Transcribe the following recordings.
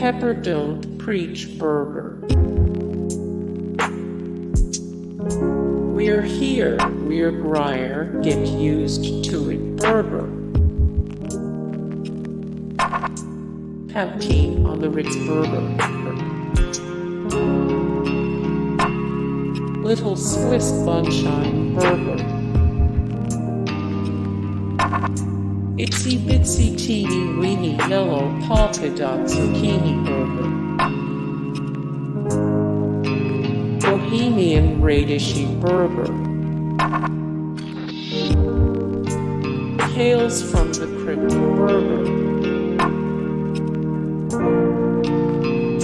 Pepper Don't Preach Burger. We're here, we're Gruyere, get used to it burger. Poutine on the Ritz burger. Little Swiss Bunshine burger. Itsy Bitsy Teeny Weenie Yellow Polka Dot Zucchini burger. Bohemian Radishy burger. Kales from the Crypt burger.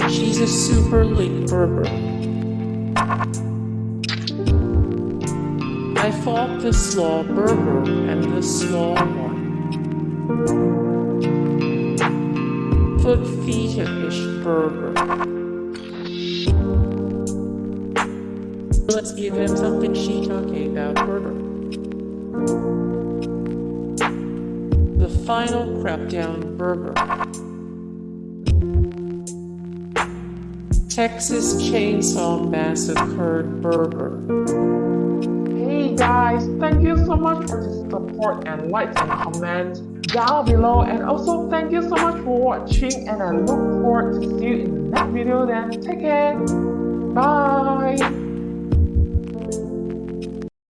She's a super Leek burger. I fought the Slaw burger and the Slaw one. Feta-ish burger. Let's give him something Shiitake about burger. The final crap down burger. Texas Chainsaw Massa-Curd burger. Hey guys, thank you so much for the support and likes and comments down below, and also thank you so much for watching, and I look forward to see you in the next video. Then take care, bye.